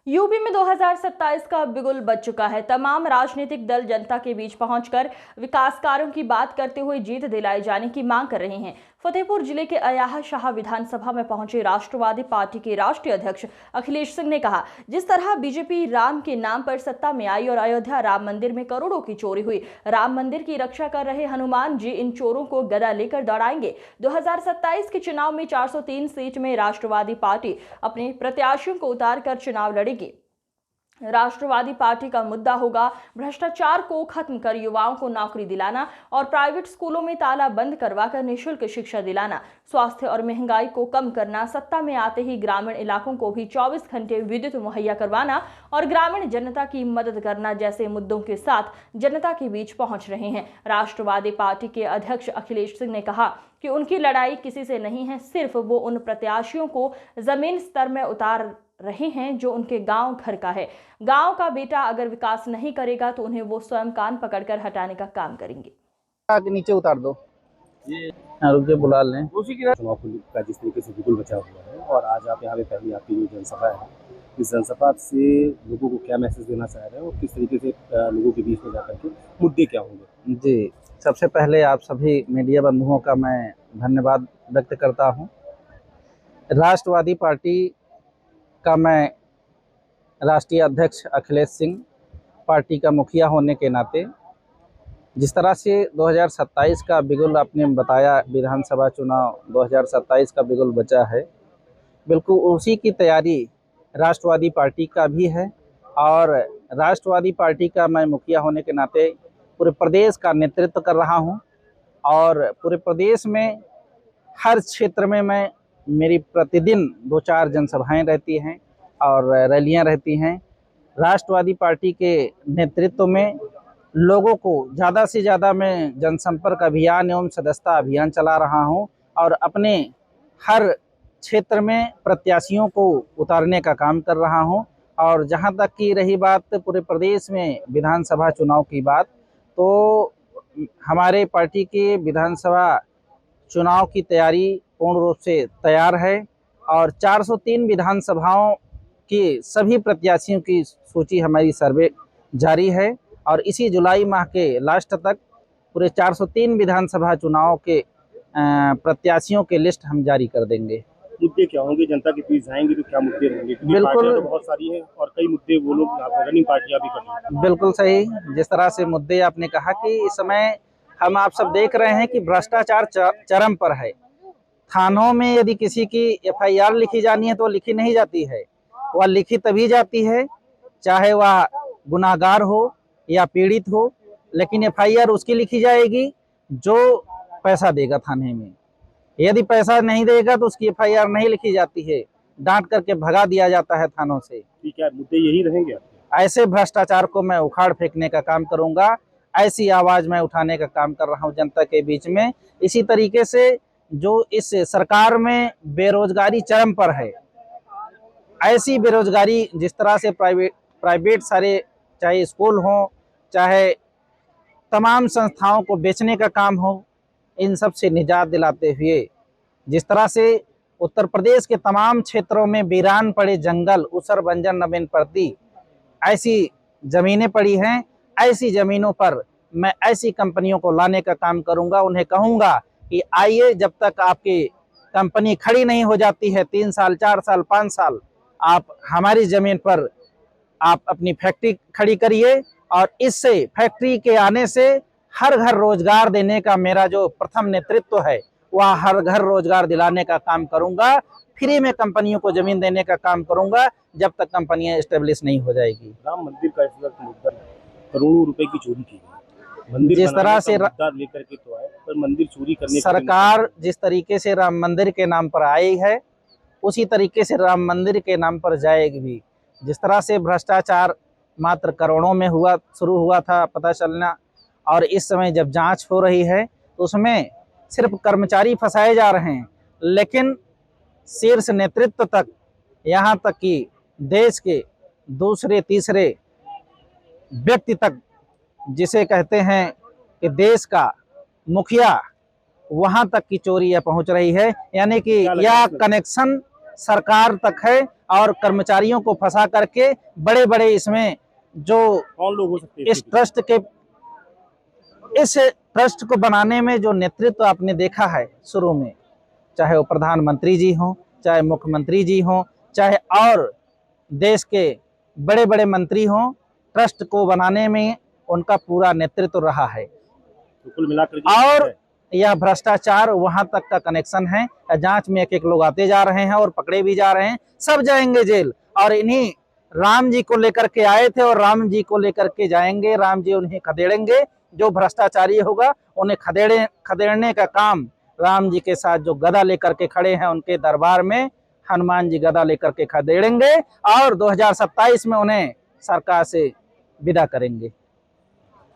UP में 2027 का बिगुल बज चुका है। तमाम राजनीतिक दल जनता के बीच पहुंचकर विकास कार्यों की बात करते हुए जीत दिलाए जाने की मांग कर रहे हैं। फतेहपुर जिले के अयाह शाह विधानसभा में पहुंचे राष्ट्रवादी पार्टी के राष्ट्रीय अध्यक्ष अखिलेश सिंह ने कहा, जिस तरह बीजेपी राम के नाम पर सत्ता में आई और अयोध्या राम मंदिर में करोड़ों की चोरी हुई, राम मंदिर की रक्षा कर रहे हनुमान जी इन चोरों को गदा लेकर दौड़ाएंगे। 2027 के चुनाव में 403 सीट में राष्ट्रवादी पार्टी अपने प्रत्याशियों को उतार कर चुनाव लड़ेगी। राष्ट्रवादी पार्टी का मुद्दा होगा भ्रष्टाचार को खत्म कर युवाओं को नौकरी दिलाना और प्राइवेट स्कूलों में ताला बंद करवाकर निःशुल्क शिक्षा दिलाना, स्वास्थ्य और महंगाई को कम करना, सत्ता में आते ही ग्रामीण इलाकों को भी 24 घंटे विद्युत मुहैया करवाना और ग्रामीण जनता की मदद करना जैसे मुद्दों के साथ जनता के बीच पहुंच रहे हैं। राष्ट्रवादी पार्टी के अध्यक्ष अखिलेश सिंह ने कहा कि उनकी लड़ाई किसी से नहीं है, सिर्फ वो उन प्रत्याशियों को जमीन स्तर में उतार रहे हैं जो उनके गांव घर का है। गांव का बेटा अगर विकास नहीं करेगा तो उन्हें वो स्वयं कान पकड़कर हटाने का काम करेंगे। आगे नीचे उतार दो, ये रुके बुला लें। चुनाव का जिस तरीके से बिगुल बचा हुआ है और आज आप यहाँ पे पहली आपकी जो जनसभा है, इस जनसभा से लोगों को क्या मैसेज देना चाह रहे हैं और किस तरीके से लोगों के बीच में जाकर के मुद्दे क्या होंगे? जी, सबसे पहले आप सभी मीडिया बंधुओं का मैं धन्यवाद व्यक्त करता हूँ। राष्ट्रवादी पार्टी का मैं राष्ट्रीय अध्यक्ष अखिलेश सिंह, पार्टी का मुखिया होने के नाते जिस तरह से 2027 का बिगुल आपने बताया, विधानसभा चुनाव 2027 का बिगुल बचा है, बिल्कुल उसी की तैयारी राष्ट्रवादी पार्टी का भी है। और राष्ट्रवादी पार्टी का मैं मुखिया होने के नाते पूरे प्रदेश का नेतृत्व कर रहा हूं और पूरे प्रदेश में हर क्षेत्र में मेरी प्रतिदिन 2-4 जनसभाएं रहती हैं और रैलियां रहती हैं। राष्ट्रवादी पार्टी के नेतृत्व में लोगों को ज़्यादा से ज़्यादा मैं जनसंपर्क अभियान एवं सदस्यता अभियान चला रहा हूं और अपने हर क्षेत्र में प्रत्याशियों को उतारने का काम कर रहा हूं। और जहां तक की रही बात पूरे प्रदेश में विधानसभा चुनाव की बात, तो हमारे पार्टी के विधानसभा चुनाव की तैयारी पूर्ण रूप से तैयार है और 403 विधानसभाओं की सभी प्रत्याशियों की सूची हमारी सर्वे जारी है और इसी जुलाई माह के लास्ट तक पूरे 403 विधानसभा चुनाव के प्रत्याशियों के लिस्ट हम जारी कर देंगे। मुद्दे क्या होंगे? जनता के बीच जाएंगे तो क्या मुद्दे रहेंगे? बिल्कुल, तो बहुत सारी हैं और कई मुद्दे वो लोग रनिंग पार्टियां भी कर रही हैं। बिल्कुल सही, जिस तरह से मुद्दे आपने कहा कि इस समय हम आप सब देख रहे हैं कि भ्रष्टाचार चरम पर है। थानों में यदि किसी की FIR लिखी जानी है तो लिखी नहीं जाती है, वह लिखी तभी जाती है चाहे वह गुनाहगार हो या पीड़ित हो, लेकिन FIR उसकी लिखी जाएगी जो पैसा देगा थाने में। यदि पैसा नहीं देगा तो उसकी FIR नहीं लिखी जाती है, डांट करके भगा दिया जाता है थानों से। ठीक है, मुद्दे यही रहेंगे आपके? ऐसे भ्रष्टाचार को मैं उखाड़ फेंकने का काम करूंगा, ऐसी आवाज मैं उठाने का काम कर रहा हूं जनता के बीच में। इसी तरीके से जो इस सरकार में बेरोजगारी चरम पर है, ऐसी बेरोजगारी जिस तरह से प्राइवेट सारे चाहे स्कूल हो चाहे तमाम संस्थाओं को बेचने का काम हो, इन सब से निजात दिलाते हुए जिस तरह से उत्तर प्रदेश के तमाम क्षेत्रों में वीरान पड़े जंगल, उसर बंजर नवीन पड़ती ऐसी जमीनें पड़ी हैं, ऐसी जमीनों पर मैं ऐसी कंपनियों को लाने का काम करूंगा। उन्हें कहूंगा कि आइए, जब तक आपकी कंपनी खड़ी नहीं हो जाती है 3 साल 4 साल 5 साल, आप हमारी ज़मीन पर आप अपनी फैक्ट्री खड़ी करिए और इससे फैक्ट्री के आने से हर घर रोजगार देने का मेरा जो प्रथम नेतृत्व है, वह हर घर रोजगार दिलाने का काम करूंगा। फ्री में कंपनियों को जमीन देने का काम करूंगा जब तक कंपनियां एस्टेब्लिश नहीं हो जाएगी। राम मंदिर का इस वक्त मुद्दा करोड़ों रुपए की चोरी की गई, मंदिर जिस तरह से लेकर के तो आए, पर मंदिर चोरी करने सरकार जिस तरीके से राम मंदिर के नाम पर आई है, उसी तरीके से राम मंदिर के नाम पर जाएगी भी। जिस तरह से भ्रष्टाचार मात्र करोड़ों में शुरू हुआ था पता चलना, और इस समय जब जांच हो रही है तो उसमें सिर्फ कर्मचारी फंसाए जा रहे हैं, लेकिन शीर्ष नेतृत्व तक, यहाँ तक कि देश के दूसरे तीसरे व्यक्ति तक, जिसे कहते हैं कि देश का मुखिया, वहां तक की चोरी यह पहुंच रही है। यानी कि यह कनेक्शन सरकार तक है और कर्मचारियों को फंसा करके बड़े बड़े इसमें जो कौन लोग हो सकते हैं इस ट्रस्ट को बनाने में जो नेतृत्व आपने देखा है शुरू में, चाहे वो प्रधानमंत्री जी हों, चाहे मुख्यमंत्री जी हों, चाहे और देश के बड़े बड़े मंत्री हों, ट्रस्ट को बनाने में उनका पूरा नेतृत्व रहा है। तो कुल मिलाकर और यह भ्रष्टाचार वहां तक का कनेक्शन है, जांच में एक एक लोग आते जा रहे हैं और पकड़े भी जा रहे हैं, सब जाएंगे जेल। और इन्हीं राम जी को लेकर के आए थे और राम जी को लेकर के जाएंगे, राम जी उन्हें खदेड़ेंगे। जो भ्रष्टाचारी होगा उन्हें खदेड़ने का काम राम जी के साथ जो गदा लेकर के खड़े हैं उनके दरबार में हनुमान जी गदा लेकर के खदेड़ेंगे और 2027 में उन्हें सरकार से विदा करेंगे।